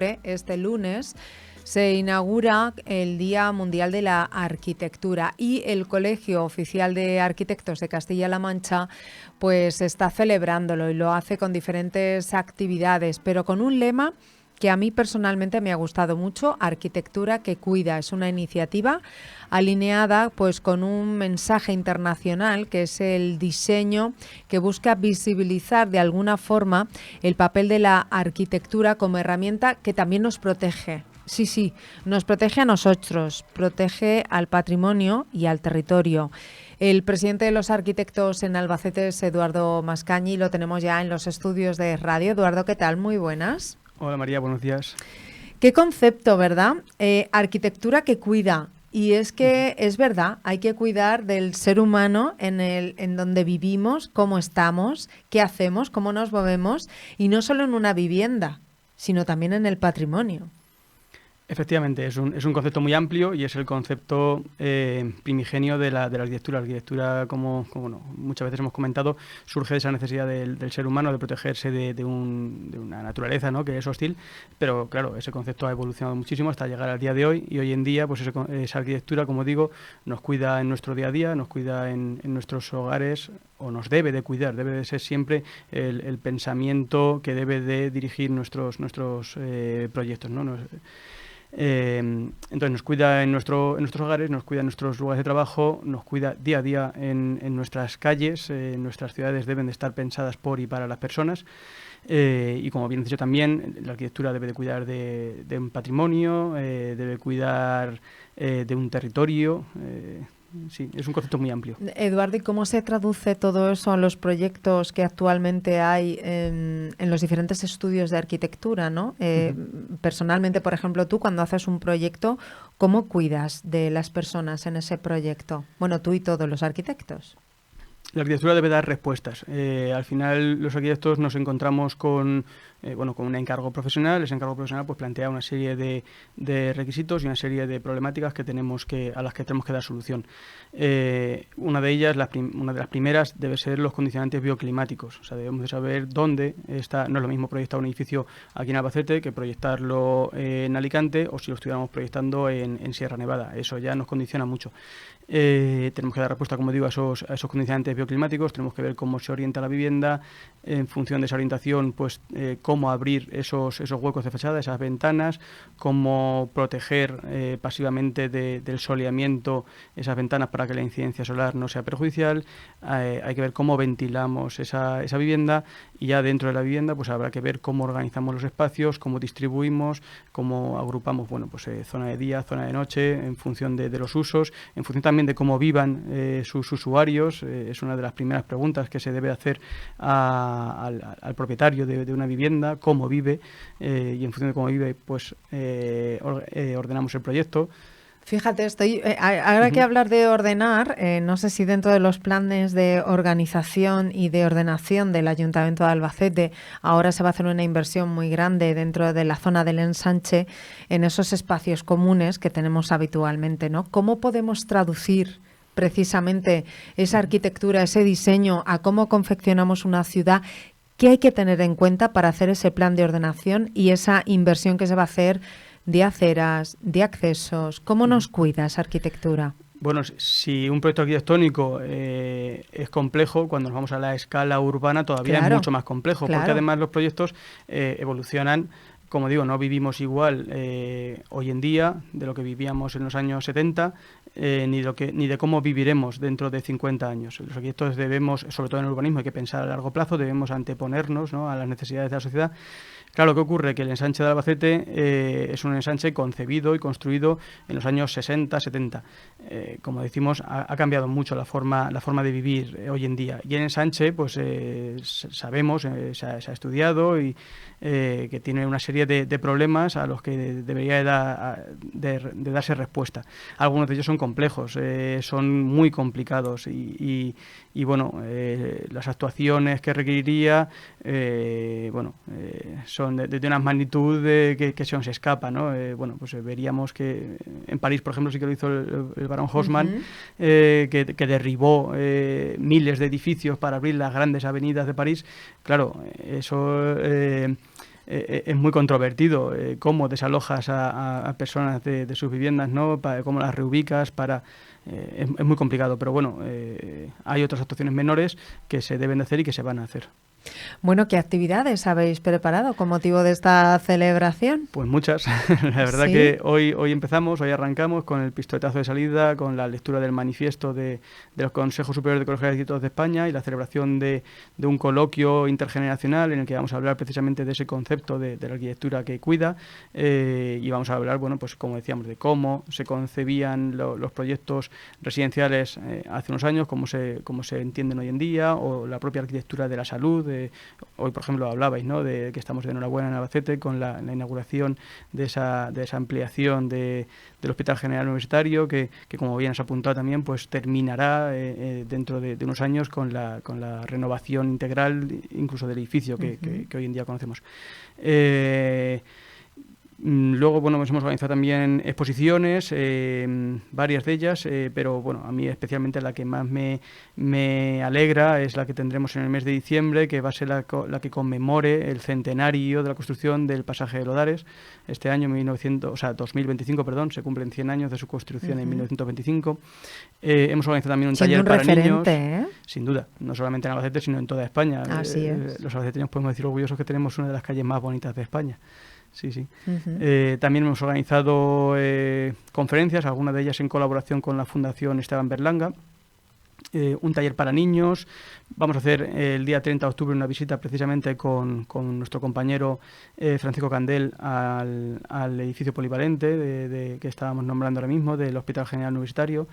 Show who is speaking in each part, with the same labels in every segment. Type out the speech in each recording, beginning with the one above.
Speaker 1: Este lunes se inaugura el Día Mundial de la Arquitectura y el Colegio Oficial de Arquitectos de Castilla-La Mancha pues está celebrándolo y lo hace con diferentes actividades, pero con un lema que a mí personalmente me ha gustado mucho: Arquitectura que cuida. Es una iniciativa alineada pues con un mensaje internacional, que es el diseño, que busca visibilizar de alguna forma el papel de la arquitectura como herramienta que también nos protege. Sí, nos protege a nosotros, protege al patrimonio y al territorio. El presidente de los arquitectos en Albacete es Eduardo Mascañi, lo tenemos ya en los estudios de radio. Eduardo, ¿qué tal? Muy buenas.
Speaker 2: Hola María, buenos días.
Speaker 1: Qué concepto, ¿verdad? Arquitectura que cuida. Y es que es verdad, hay que cuidar del ser humano en donde vivimos, cómo estamos, qué hacemos, cómo nos movemos, y no solo en una vivienda, sino también en el patrimonio.
Speaker 2: Efectivamente, es un concepto muy amplio y es el concepto primigenio de la arquitectura. La arquitectura, como muchas veces hemos comentado, surge de esa necesidad del ser humano de protegerse de una naturaleza, ¿no?, que es hostil, pero claro, ese concepto ha evolucionado muchísimo hasta llegar al día de hoy, y hoy en día pues esa arquitectura, como digo, nos cuida en nuestro día a día, nos cuida en nuestros hogares, o nos debe de cuidar, debe de ser siempre el pensamiento que debe de dirigir nuestros proyectos, ¿no? Entonces nos cuida en nuestros hogares, nos cuida en nuestros lugares de trabajo, nos cuida día a día en nuestras calles. Nuestras ciudades deben de estar pensadas por y para las personas, y como bien has dicho también, la arquitectura debe de cuidar de un patrimonio, debe cuidar de un territorio. Sí, es un concepto muy amplio.
Speaker 1: Eduardo, ¿y cómo se traduce todo eso a los proyectos que actualmente hay en los diferentes estudios de arquitectura, ¿no? Personalmente, por ejemplo, tú cuando haces un proyecto, ¿cómo cuidas de las personas en ese proyecto? Bueno, tú y todos los arquitectos.
Speaker 2: La arquitectura debe dar respuestas. Al final los arquitectos nos encontramos con un encargo profesional. Ese encargo profesional pues plantea una serie de requisitos y una serie de problemáticas a las que tenemos que dar solución. Una de ellas, una de las primeras, debe ser los condicionantes bioclimáticos. O sea, debemos de saber dónde está. No es lo mismo proyectar un edificio aquí en Albacete que proyectarlo en Alicante, o si lo estuviéramos proyectando en Sierra Nevada. Eso ya nos condiciona mucho. Tenemos que dar respuesta, como digo, a esos condicionantes bioclimáticos. Tenemos que ver cómo se orienta la vivienda, en función de esa orientación, pues cómo abrir esos huecos de fachada, esas ventanas, cómo proteger pasivamente del soleamiento esas ventanas para que la incidencia solar no sea perjudicial. Hay que ver cómo ventilamos esa vivienda, y ya dentro de la vivienda pues habrá que ver cómo organizamos los espacios, cómo distribuimos, cómo agrupamos zona de día, zona de noche, en función de los usos, en función también de cómo vivan sus usuarios. Es una de las primeras preguntas que se debe hacer al propietario de una vivienda: cómo vive, y en función de cómo vive pues ordenamos el proyecto.
Speaker 1: Fíjate, ahora que hablar de ordenar, no sé si dentro de los planes de organización y de ordenación del Ayuntamiento de Albacete ahora se va a hacer una inversión muy grande dentro de la zona del ensanche, en esos espacios comunes que tenemos habitualmente, ¿no? ¿Cómo podemos traducir precisamente esa arquitectura, ese diseño, a cómo confeccionamos una ciudad? ¿Qué hay que tener en cuenta para hacer ese plan de ordenación y esa inversión que se va a hacer de aceras, de accesos? ¿Cómo nos cuida esa arquitectura?
Speaker 2: Bueno, si un proyecto arquitectónico es complejo, cuando nos vamos a la escala urbana todavía es mucho más complejo, porque además los proyectos evolucionan. Como digo, no vivimos igual hoy en día de lo que vivíamos en los años 70, ni de cómo viviremos dentro de 50 años. Los arquitectos debemos, sobre todo en el urbanismo, hay que pensar a largo plazo, debemos anteponernos, ¿no?, a las necesidades de la sociedad. Claro, ¿qué ocurre? Que el ensanche de Albacete es un ensanche concebido y construido en los años 60, 70. Como decimos, ha cambiado mucho la forma de vivir hoy en día. Y el ensanche, pues sabemos, se ha estudiado, y que tiene una serie de problemas a los que debería de darse respuesta. Algunos de ellos son complejos, son muy complicados, y las actuaciones que requeriría son de una magnitud que se nos escapa, ¿no? Veríamos que en París, por ejemplo, sí que lo hizo el barón Haussmann, que derribó miles de edificios para abrir las grandes avenidas de París. Claro, eso es muy controvertido, cómo desalojas a personas de sus viviendas, ¿no? Cómo las reubicas es muy complicado, pero bueno, hay otras actuaciones menores que se deben de hacer y que se van a hacer.
Speaker 1: Bueno, ¿qué actividades habéis preparado con motivo de esta celebración?
Speaker 2: Pues muchas. La verdad
Speaker 1: ¿Sí?
Speaker 2: que hoy arrancamos con el pistoletazo de salida, con la lectura del manifiesto de los Consejos Superiores de Colegios de Arquitectos de España y la celebración de un coloquio intergeneracional en el que vamos a hablar precisamente de ese concepto de la arquitectura que cuida, y vamos a hablar, bueno, pues como decíamos, de cómo se concebían los proyectos residenciales hace unos años, cómo se entienden hoy en día, o la propia arquitectura de la salud. Hoy, por ejemplo, hablabais, ¿no?, de que estamos de enhorabuena en Albacete con la inauguración de esa ampliación del Hospital General Universitario, que como bien has apuntado también, pues terminará dentro de unos años con la renovación integral incluso del edificio que hoy en día conocemos. Luego, bueno, hemos organizado también exposiciones, varias de ellas, pero bueno, a mí especialmente la que más me alegra es la que tendremos en el mes de diciembre, que va a ser la que conmemore el centenario de la construcción del Pasaje de Lodares. Este año, 2025, perdón, se cumplen 100 años de su construcción en 1925. Hemos organizado también un taller para niños. Sin duda, no solamente en Albacete, sino en toda España.
Speaker 1: Así es.
Speaker 2: Los albaceteños podemos decir orgullosos que tenemos una de las calles más bonitas de España. Sí, sí. También hemos organizado conferencias, algunas de ellas en colaboración con la Fundación Esteban Berlanga. Un taller para niños. Vamos a hacer el día 30 de octubre una visita precisamente con nuestro compañero Francisco Candel al edificio polivalente que estábamos nombrando ahora mismo, del Hospital General Universitario.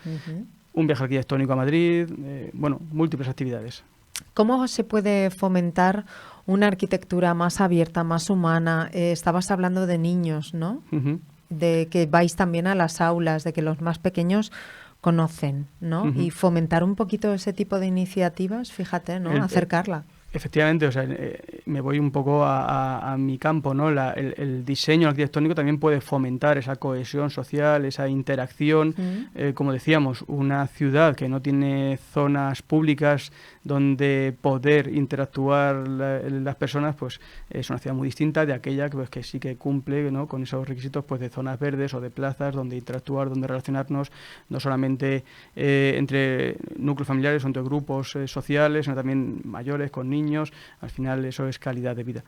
Speaker 2: Un viaje arquitectónico a Madrid. Bueno, múltiples actividades.
Speaker 1: ¿Cómo se puede fomentar una arquitectura más abierta, más humana? Estabas hablando de niños, ¿no? De que vais también a las aulas, de que los más pequeños conocen, ¿no? Y fomentar un poquito ese tipo de iniciativas, fíjate, ¿no? Acercarla.
Speaker 2: Efectivamente, o sea, me voy un poco a mi campo, ¿no? El diseño arquitectónico también puede fomentar esa cohesión social, esa interacción. Como decíamos, una ciudad que no tiene zonas públicas donde poder interactuar las personas, pues es una ciudad muy distinta de aquella que sí que cumple, ¿no?, con esos requisitos, pues, de zonas verdes o de plazas donde interactuar, donde relacionarnos, no solamente entre núcleos familiares o entre grupos sociales, sino también mayores, con niños. Al final eso es calidad de vida.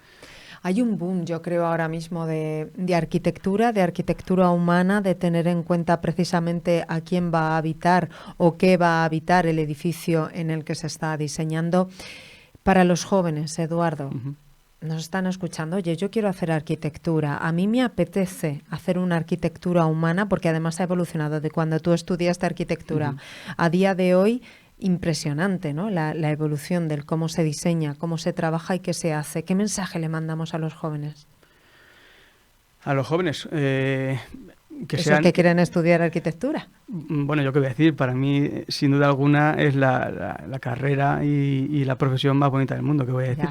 Speaker 1: Hay un boom, yo creo, ahora mismo de arquitectura humana, de tener en cuenta precisamente a quién va a habitar o qué va a habitar el edificio en el que se está diseñando. Para los jóvenes, Eduardo, nos están escuchando. Oye, yo quiero hacer arquitectura. A mí me apetece hacer una arquitectura humana porque además ha evolucionado de cuando tú estudiaste arquitectura a día de hoy. Impresionante, ¿no? La evolución del cómo se diseña, cómo se trabaja y qué se hace. ¿Qué mensaje le mandamos a los jóvenes?
Speaker 2: A los jóvenes,
Speaker 1: ¿Esos que quieren estudiar arquitectura?
Speaker 2: Bueno, yo qué voy a decir, para mí, sin duda alguna, es la carrera y la profesión más bonita del mundo, que voy a decir.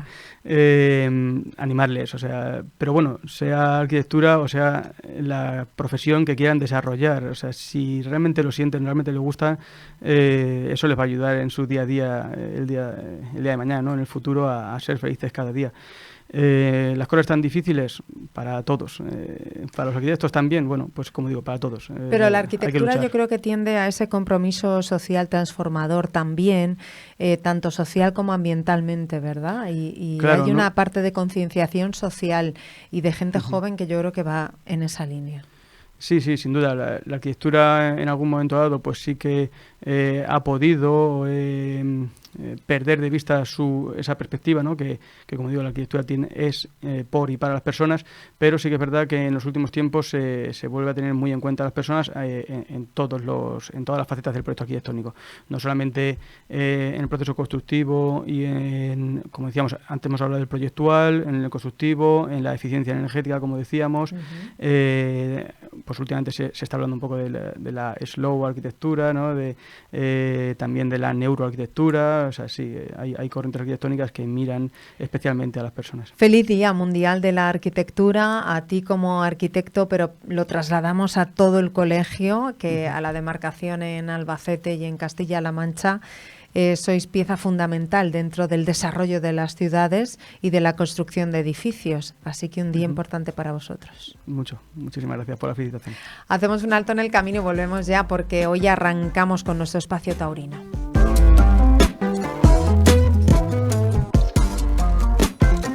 Speaker 2: Animarles, o sea, pero bueno, sea arquitectura o sea la profesión que quieran desarrollar, o sea, si realmente lo sienten, realmente les gusta, eso les va a ayudar en su día a día, el día de mañana, ¿no?, en el futuro, a ser felices cada día. Las cosas tan difíciles para todos, para los arquitectos también, bueno, pues como digo, para todos.
Speaker 1: Pero la arquitectura yo creo que tiende a ese compromiso social transformador también, tanto social como ambientalmente, ¿verdad? Y claro, hay una parte de concienciación social y de gente joven que yo creo que va en esa línea.
Speaker 2: Sí, sí, sin duda. La arquitectura en algún momento dado pues sí que ha podido perder de vista esa perspectiva, ¿no?, que como digo, la arquitectura es por y para las personas, pero sí que es verdad que en los últimos tiempos se vuelve a tener muy en cuenta a las personas en todas las facetas del proyecto arquitectónico, no solamente en el proceso constructivo y como decíamos, antes hemos hablado del proyectual, en el constructivo, en la eficiencia energética, como decíamos. Pues últimamente se está hablando un poco de la slow arquitectura, ¿no?, también de la neuroarquitectura. O sea, sí, hay corrientes arquitectónicas que miran especialmente a las personas.
Speaker 1: Feliz Día Mundial de la Arquitectura a ti como arquitecto, pero lo trasladamos a todo el colegio, que a la demarcación en Albacete y en Castilla-La Mancha sois pieza fundamental dentro del desarrollo de las ciudades y de la construcción de edificios. Así que un día importante para vosotros.
Speaker 2: Muchísimas gracias por la felicitación.
Speaker 1: Hacemos un alto en el camino y volvemos ya porque hoy arrancamos con nuestro espacio taurino.